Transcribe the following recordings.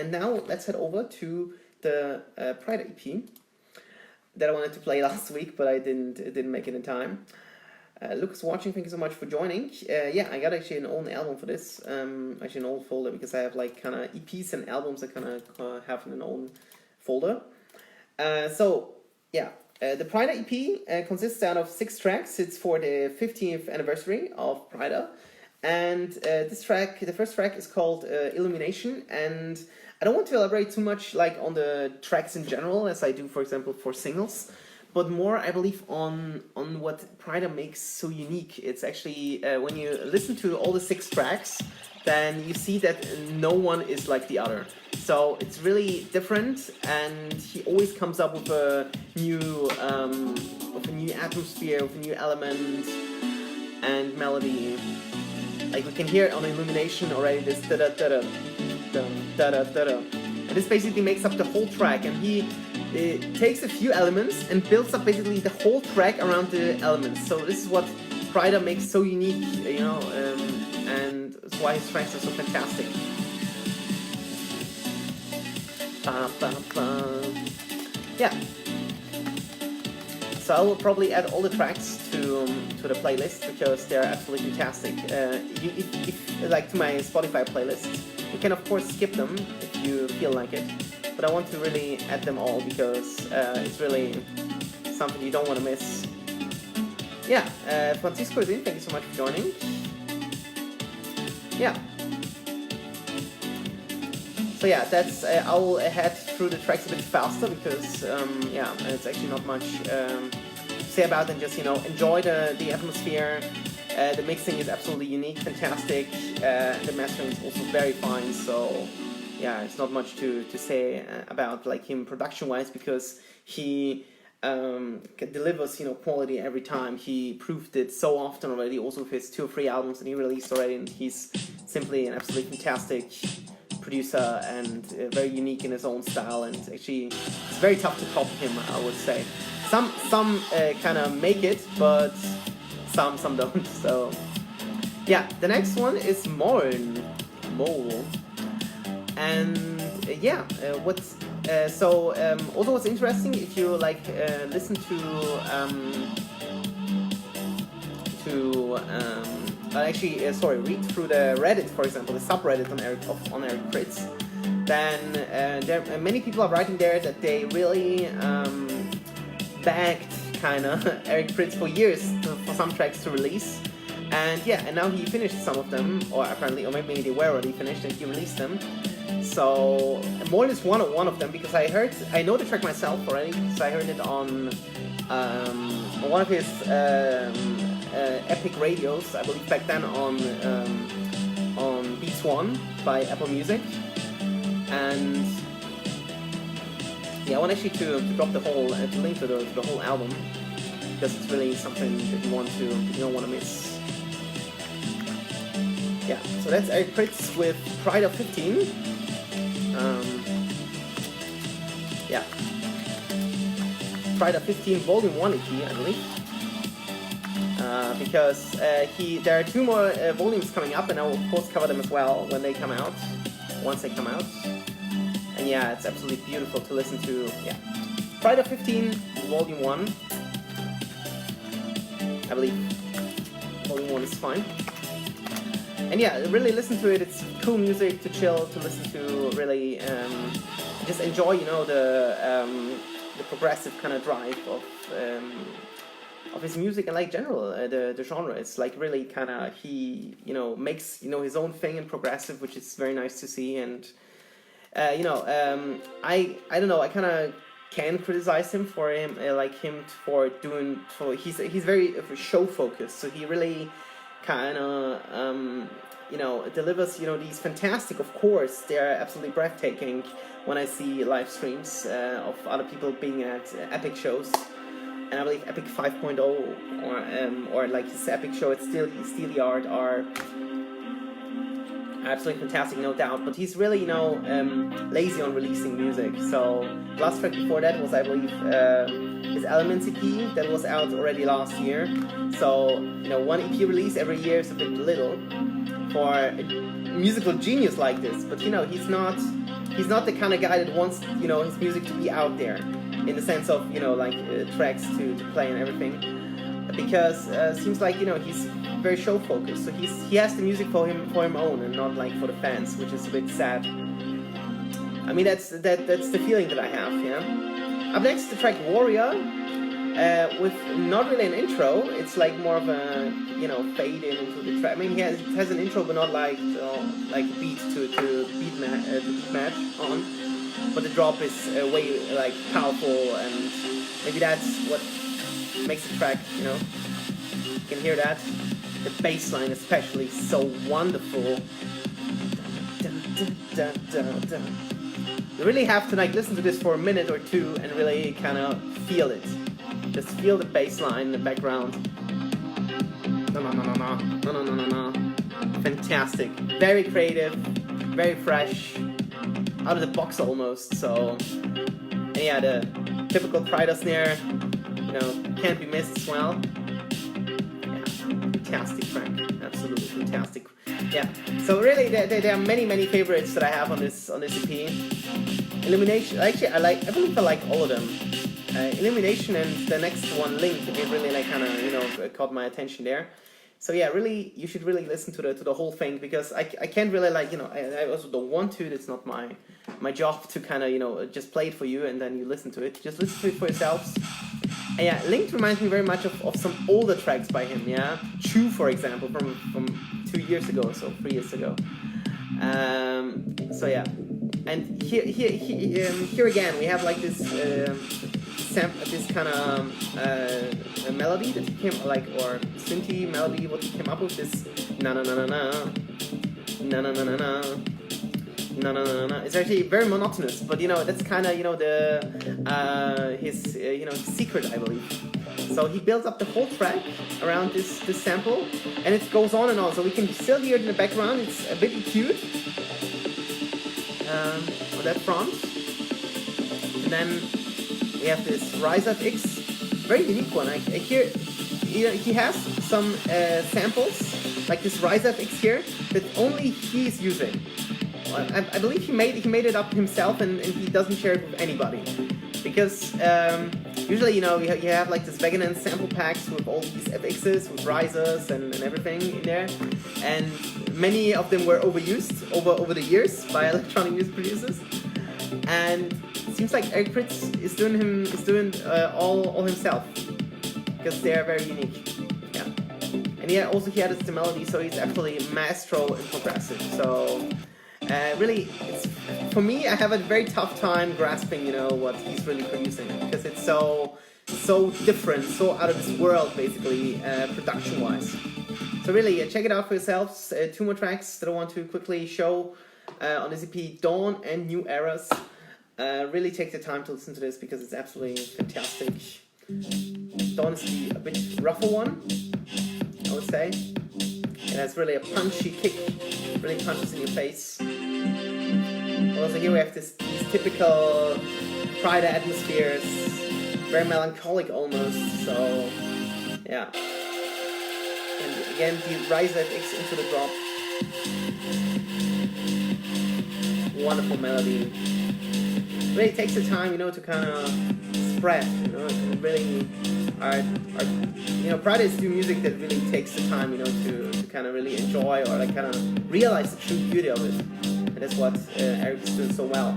and now let's head over to the Pryda EP that I wanted to play last week, but I didn't make it in time. Lucas watching, thank you so much for joining. Yeah, I got actually an old album for this, actually an old folder, because I have like kind of EPs and albums that kind of have in an old folder. So yeah, the Pryda EP consists out of 6 tracks. It's for the 50th anniversary of Pryda, and this track, the first track, is called Illumination, and I don't want to elaborate too much like on the tracks in general, as I do, for example, for singles, but more, I believe, on what Pryda makes so unique. It's actually, when you listen to all the 6 tracks, then you see that no one is like the other. So it's really different, and he always comes up with a new atmosphere, with a new element and melody. Like we can hear it on Illumination already, this da-da-da-da, da-da-da-da. And this basically makes up the whole track, and he takes a few elements and builds up basically the whole track around the elements. So this is what Pryda makes so unique, you know, and that's why his tracks are so fantastic. Yeah. So I will probably add all the tracks to the playlist, because they're absolutely fantastic. If like to my Spotify playlist, you can of course skip them if you feel like it, but I want to really add them all, because it's really something you don't want to miss. Yeah, Francisco is in. Thank you so much for joining. Yeah. So yeah, that's I will head through the tracks a bit faster, because yeah, it's actually not much to say about it. Just, you know, enjoy the atmosphere. The mixing is absolutely unique, fantastic. The mastering is also very fine. So yeah, it's not much to say about like him production-wise, because he delivers, you know, quality every time. He proved it so often already, also with his 2 or 3 albums that he released already, and he's simply an absolutely fantastic producer and very unique in his own style, and actually it's very tough to copy him, I would say. Some kind of make it, but some don't. So yeah, the next one is Moln, and yeah, also what's interesting, if you like listen to read through the Reddit, for example, the subreddit on Eric Prydz, then there many people are writing there that they really bagged kind of Eric Prydz for years for some tracks to release, and yeah, and now he finished some of them, or apparently, or maybe they were already finished and he released them. So Moln is one of them, because I know the track myself already, because I heard it on one of his epic radios, I believe back then, on Beats One by Apple Music. And yeah, I want actually to drop the whole to link to the whole album, because it's really something that you don't want to miss. Yeah, so that's Eric Prydz with Pryda 15. Yeah, Pryda 15 Volume 1 EP, I believe. Because there are 2 more volumes coming up, and I will of course cover them as well when they come out, once they come out. And yeah, it's absolutely beautiful to listen to. Yeah, Pryda 15 Volume 1, I believe. Volume 1 is fine. And yeah, really listen to it. It's cool music to chill, to listen to, really just enjoy, you know, the progressive kind of drive of his music, and like general the genre. It's like really kind of, he, you know, makes, you know, his own thing in progressive, which is very nice to see. And you know, I don't know, I kind of can criticize him for he's very show focused, so he really kind of you know, delivers, you know, these fantastic, of course they're absolutely breathtaking when I see live streams of other people being at epic shows, and I believe Epic 5.0 or like his epic show at Steal the Art are absolutely fantastic, no doubt, but he's really, you know, lazy on releasing music. So last track before that was, I believe, his Elements EP that was out already last year. So, you know, 1 EP release every year is a bit little for a musical genius like this, but you know, he's not he's not the kind of guy that wants, you know, his music to be out there, in the sense of, you know, like tracks to play and everything, because seems like, you know, he's very show focused. So he has the music for him own and not like for the fans, which is a bit sad. I mean, that's the feeling that I have. Yeah. Up next, the track Warrior, with not really an intro. It's like more of a, you know, fade in into the track. I mean, it has an intro, but not like beat to beat match on. But the drop is way like powerful, and maybe that's what makes the track, you know. You can hear that. The bass line especially, so wonderful. Dun, dun, dun, dun, dun. You really have to like listen to this for a minute or two and really kind of feel it. Just feel the bass line in the background. No. Fantastic. Very creative, very fresh, out of the box almost. So, and yeah, the typical Pryda snare, you know, can't be missed as well. Yeah, fantastic track, absolutely fantastic. Yeah, so really there are many favorites that I have on this EP. Illumination, actually I believe I like all of them. Illumination and the next one, Link, it really like kind of, you know, caught my attention there. So yeah, really, you should really listen to the whole thing, because I can't really like, you know, I also don't want to. It's not my job to kind of, you know, just play it for you and then you listen to it. Just listen to it for yourselves. And yeah, Link reminds me very much of some older tracks by him. Yeah, Chew, for example, from 2 years ago, so 3 years ago. So yeah, and here again we have like this this kind of melody that he came, like, or synthy melody, what he came up with, this na na na na na na na na na na. It's actually very monotonous, but you know, that's kind of, you know, his you know, secret, I believe. So he builds up the whole track around this sample, and it goes on and on. So we can still hear it in the background. It's a bit EQ'd on that front, and then we have this Rise of X, very unique one. I hear, you know, he has some samples like this Rise of X here that only he's using. I believe he made it up himself, and he doesn't share it with anybody, because usually, you know, you have like this Vegan sample packs with all these FXs with risers and everything in there, and many of them were overused over the years by electronic music producers, and it seems like Eric Prydz is doing all himself, because they are very unique. Yeah, and yeah, also he added the melody, so he's actually maestro in progressive. So. Really, it's, for me, I have a very tough time grasping, you know, what he's really producing, because it's so different, so out of this world, basically, production-wise. So really, check it out for yourselves. 2 more tracks that I want to quickly show on this EP, Dawn and New Eras. Really take the time to listen to this, because it's absolutely fantastic. Dawn is a bit rougher one, I would say. It has really a punchy kick, really punches in your face. Also here we have these typical Pryda atmospheres, very melancholic almost, so yeah. And again, the Rise of X into the drop. Wonderful melody. Really takes the time, you know, to kind of spread, you know, really you know, Pryda is doing music that really takes the time, you know, to kind of really enjoy, or like kind of realize the true beauty of it. And that's what Eric is doing so well.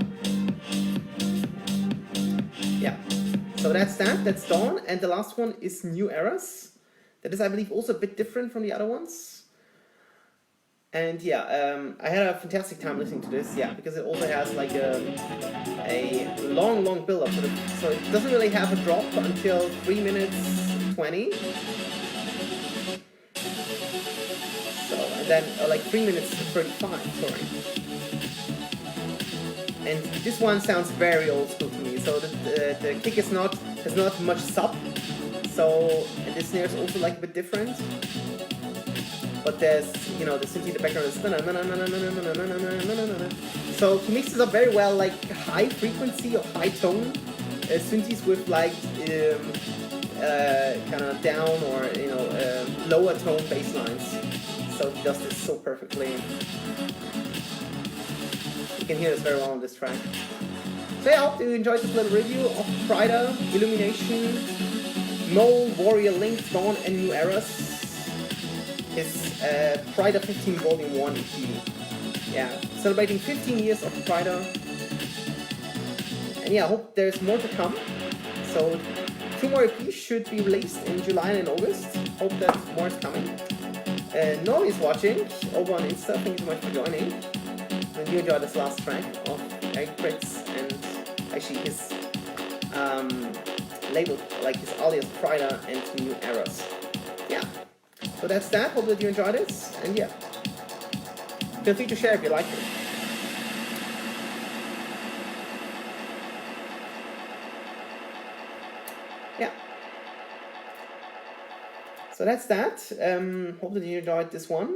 Yeah. So that's Dawn, and the last one is New Eras. That is, I believe, also a bit different from the other ones. And yeah, I had a fantastic time listening to this, yeah, because it also has like a long build-up. So it doesn't really have a drop until 3 minutes 20. So, and then like 3 minutes 35, sorry. And this one sounds very old school to me. So the kick has not much sub. So, and the snare is also like a bit different. But there's, you know, the synth in the background is so he mixes up very well like high frequency or high tone synthes with like kind of down or, you know, lower tone bass lines. So he does this so perfectly. You can hear this very well on this track. So yeah, I hope you enjoyed this little review of Pryda, Illumination, Moln, Warrior, Link, Dawn, and New Eras. His Pryda 15 Volume 1 EP. Yeah, celebrating 15 years of Pryda. And yeah, I hope there's more to come. So 2 more EPs should be released in July and in August. Hope that more is coming. Nori is watching over on Insta. Thank you so much for joining. And you enjoyed this last track of Eric Prydz and actually his label, like his alias Pryda and New Eras. Yeah. So that's that. Hope that you enjoyed it. And yeah, feel free to share if you liked it. Yeah. So that's that. Hope that you enjoyed this one.